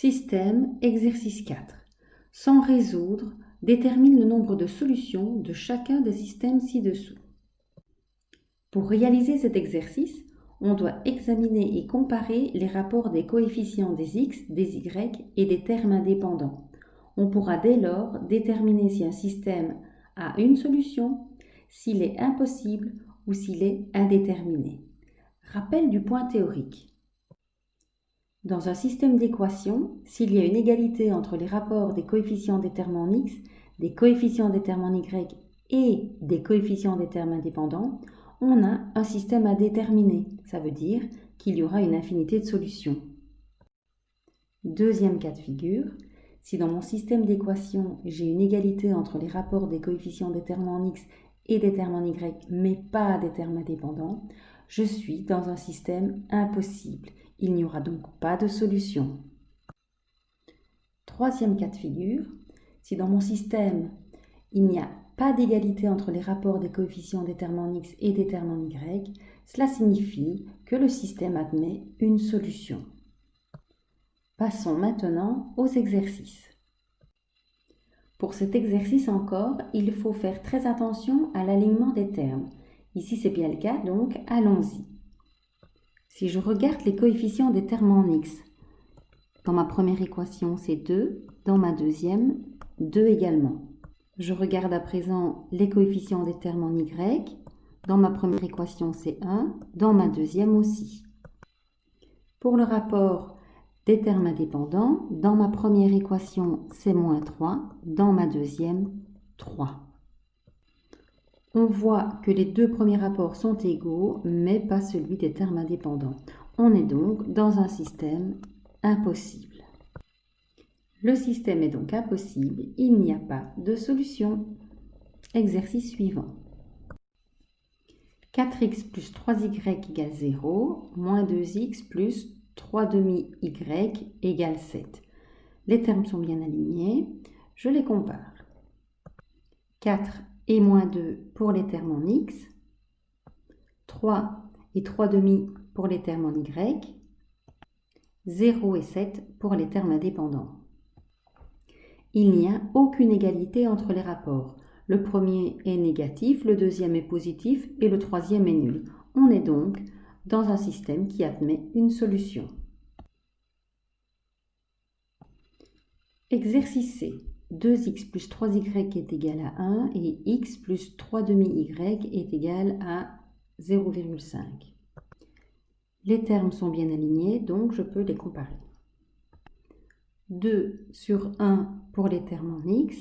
Système, exercice 4. Sans résoudre, détermine le nombre de solutions de chacun des systèmes ci-dessous. Pour réaliser cet exercice, on doit examiner et comparer les rapports des coefficients des x, des y et des termes indépendants. On pourra dès lors déterminer si un système a une solution, s'il est impossible ou s'il est indéterminé. Rappel du point théorique. Dans un système d'équations, s'il y a une égalité entre les rapports des coefficients des termes en x, des coefficients des termes en y et des coefficients des termes indépendants, on a un système à déterminer. Ça veut dire qu'il y aura une infinité de solutions. Deuxième cas de figure, si dans mon système d'équations, j'ai une égalité entre les rapports des coefficients des termes en x et des termes en y, mais pas des termes indépendants, je suis dans un système impossible. Il n'y aura donc pas de solution. Troisième cas de figure, si dans mon système, il n'y a pas d'égalité entre les rapports des coefficients des termes en x et des termes en y, cela signifie que le système admet une solution. Passons maintenant aux exercices. Pour cet exercice encore, il faut faire très attention à l'alignement des termes. Ici, c'est bien le cas, donc allons-y. Si je regarde les coefficients des termes en x, dans ma première équation, c'est 2, dans ma deuxième, 2 également. Je regarde à présent les coefficients des termes en y. Dans ma première équation, c'est 1, dans ma deuxième aussi. Pour le rapport des termes indépendants, dans ma première équation, c'est moins 3, dans ma deuxième, 3. On voit que les deux premiers rapports sont égaux, mais pas celui des termes indépendants. On est donc dans un système impossible. Le système est donc impossible, il n'y a pas de solution. Exercice suivant. 4x plus 3y égale 0, moins 2x plus 3 demi-y égale 7. Les termes sont bien alignés, je les compare. 4 et moins 2 pour les termes en x, 3 et 3 demi pour les termes en y, 0 et 7 pour les termes indépendants. Il n'y a aucune égalité entre les rapports. Le premier est négatif, le deuxième est positif et le troisième est nul. On est donc dans un système qui admet une solution. Exercice C. 2x plus 3y est égal à 1 et x plus 3 demi-y est égal à 0,5. Les termes sont bien alignés, donc je peux les comparer. 2 sur 1 pour les termes en x,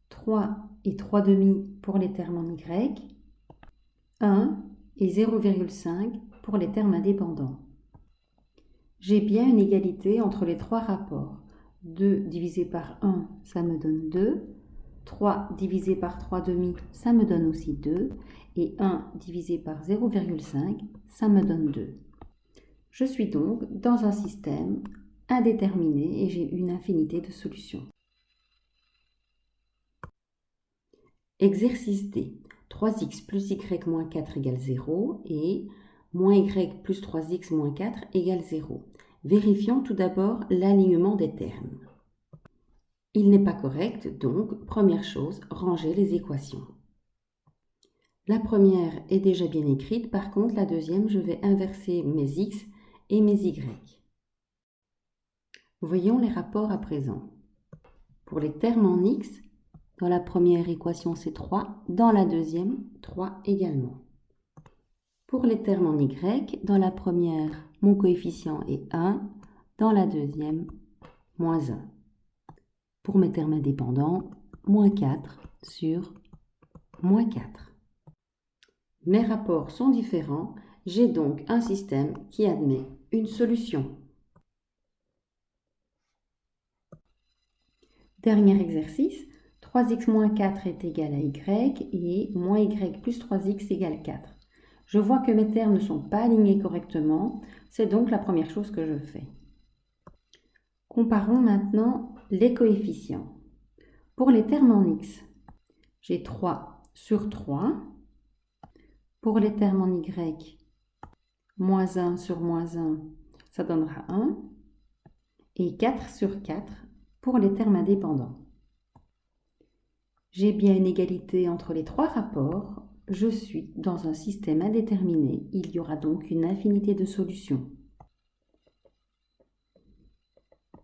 3 et 3 demi pour les termes en y, 1 et 0,5 pour les termes indépendants. J'ai bien une égalité entre les trois rapports. 2 divisé par 1, ça me donne 2. 3 divisé par 3 demi, ça me donne aussi 2. Et 1 divisé par 0,5, ça me donne 2. Je suis donc dans un système indéterminé et j'ai une infinité de solutions. Exercice D. 3x plus y moins 4 égale 0 et moins y plus 3x moins 4 égale 0. Vérifions tout d'abord l'alignement des termes. Il n'est pas correct, donc, première chose, ranger les équations. La première est déjà bien écrite, par contre, la deuxième, je vais inverser mes x et mes y. Voyons les rapports à présent. Pour les termes en x, dans la première équation, c'est 3, dans la deuxième, 3 également. Pour les termes en y, dans la première, mon coefficient est 1, dans la deuxième, moins 1. Pour mes termes indépendants, moins 4 sur moins 4. Mes rapports sont différents, j'ai donc un système qui admet une solution. Dernier exercice, 3x moins 4 est égal à y et moins y plus 3x égale 4. Je vois que mes termes ne sont pas alignés correctement, c'est donc la première chose que je fais. Comparons maintenant les coefficients. Pour les termes en x, j'ai 3 sur 3. Pour les termes en y, moins 1 sur moins 1, ça donnera 1. et 4 sur 4 pour les termes indépendants. J'ai bien une égalité entre les trois rapports. Je suis dans un système indéterminé. Il y aura donc une infinité de solutions.